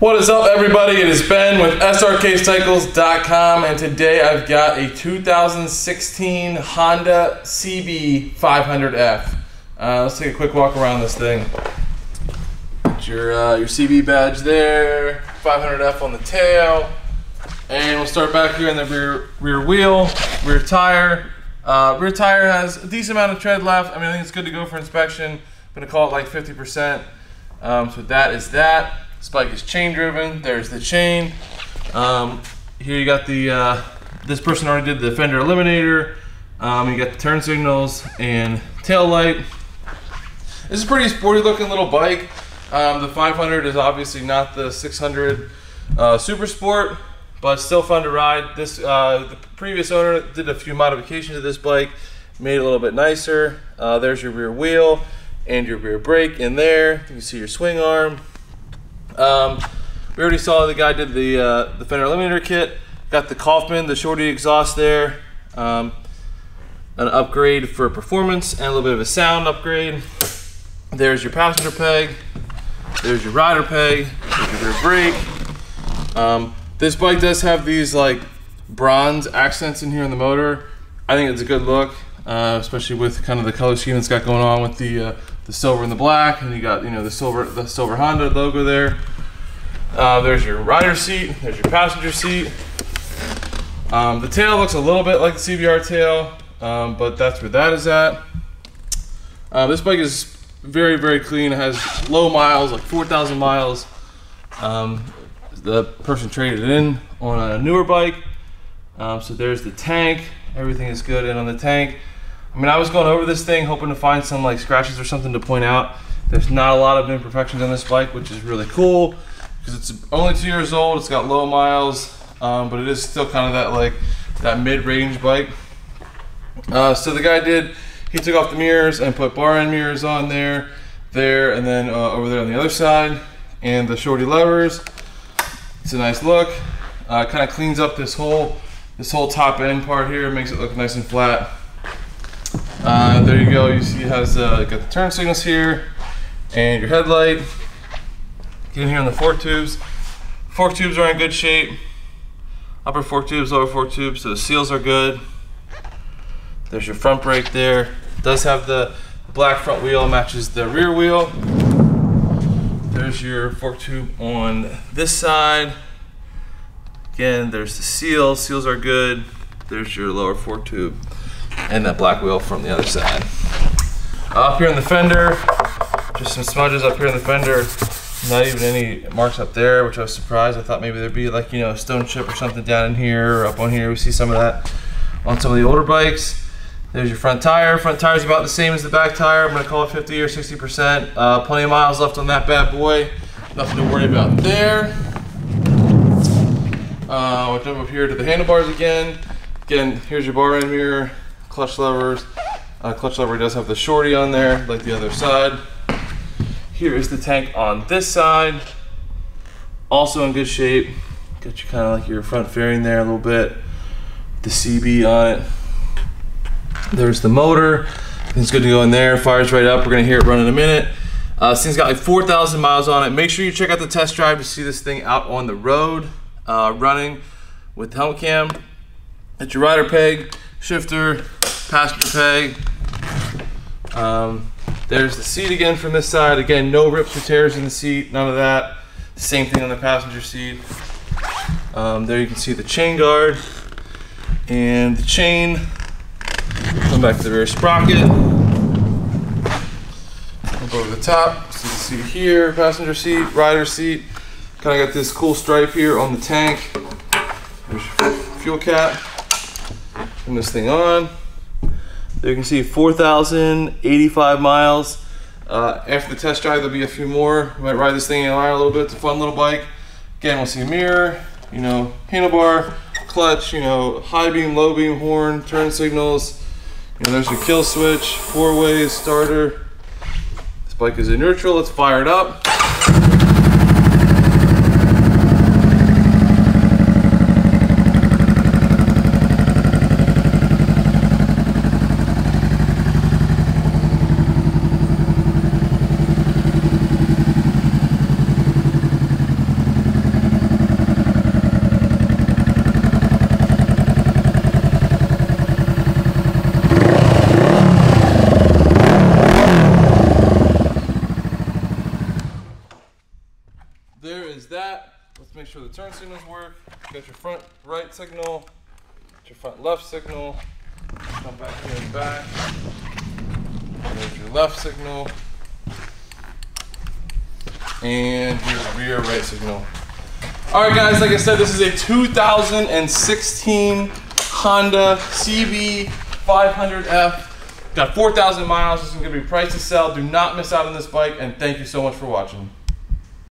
What is up, everybody? It is Ben with SRKCycles.com, and today I've got a 2016 Honda CB 500F. Let's take a quick walk around this thing. Got your CB badge there, 500F on the tail, and we'll start back here in the rear wheel, rear tire. Rear tire has a decent amount of tread left. I mean, I think it's good to go for inspection. I'm gonna call it like 50%. So that is that. This bike is chain driven. There's the chain. Here you got the, this person already did the fender eliminator. You got the turn signals and tail light. This is a pretty sporty looking little bike. The 500 is obviously not the 600 Super Sport, but still fun to ride. This the previous owner did a few modifications to this bike, made it a little bit nicer. There's your rear wheel and your rear brake in there. You can see your swing arm. We already saw the guy did the fender eliminator kit. Got the Kaufman, the shorty exhaust there. An upgrade for performance and a little bit of a sound upgrade. There's your passenger peg. There's your rider peg. There's your rear brake. This bike does have these like bronze accents in here in the motor. I think it's a good look, especially with kind of the color scheme it's got going on with the silver and the black, and you got, you know, the silver Honda logo there. There's your rider seat. There's your passenger seat. The tail looks a little bit like the CBR tail, but that's where that is at. This bike is very, very clean. It has low miles, like 4,000 miles. The person traded it in on a newer bike. So there's the tank. Everything is good in on the tank. I mean, I was going over this thing hoping to find some like scratches or something to point out. There's not a lot of imperfections on this bike, which is really cool because it's only 2 years old. It's got low miles, but it is still kind of that like that mid-range bike. So the guy he took off the mirrors and put bar end mirrors on there, and then over there on the other side, and the shorty levers. It's a nice look. Kind of cleans up this whole top end part here, makes it look nice and flat. There you go. You see it has got the turn signals here and your headlight. Get in here on the fork tubes. Fork tubes are in good shape. Upper fork tubes, lower fork tubes, so the seals are good. There's your front brake there. It does have the black front wheel, matches the rear wheel. There's your fork tube on this side. Again, there's the seals. Seals are good. There's your lower fork tube and that black wheel from the other side. Up here in the fender, just some smudges up here in the fender. Not even any marks up there, which I was surprised. I thought maybe there'd be like, you know, a stone chip or something down in here or up on here. We see some of that on some of the older bikes. There's your front tire. Front tire is about the same as the back tire. I'm gonna call it 50 or 60%. Plenty of miles left on that bad boy. Nothing to worry about there. We'll jump up here to the handlebars again. Again, here's your bar end mirror, clutch levers. Clutch lever does have the shorty on there, like the other side. Here is the tank on this side. Also in good shape. Got you kind of like your front fairing there a little bit. The CB on it. There's the motor. It's good to go in there. Fires right up. We're gonna hear it run in a minute. This thing's got like 4,000 miles on it. Make sure you check out the test drive to see this thing out on the road, running with the helmet cam. That's your rider peg, shifter, passenger peg. There's the seat again from this side. Again, no rips or tears in the seat, none of that. Same thing on the passenger seat. There you can see the chain guard and the chain. Come back to the rear sprocket. Up over the top, see the seat here, passenger seat, rider seat. Kind of got this cool stripe here on the tank. There's your fuel cap. Turn this thing on. There you can see 4,085 miles. After the test drive, there'll be a few more. We might ride this thing in line a little bit. It's a fun little bike. Again, we'll see a mirror, you know, handlebar, clutch, you know, high beam, low beam horn, turn signals. You know, there's your kill switch, 4-way starter. This bike is in neutral. Let's fire it up. sure the turn signals work. Got your front right signal, your front left signal. Come back here and back. There's your left signal. And your rear right signal. All right, guys, like I said, this is a 2016 Honda CB500F. Got 4,000 miles. This is gonna be priced to sell. Do not miss out on this bike, and thank you so much for watching.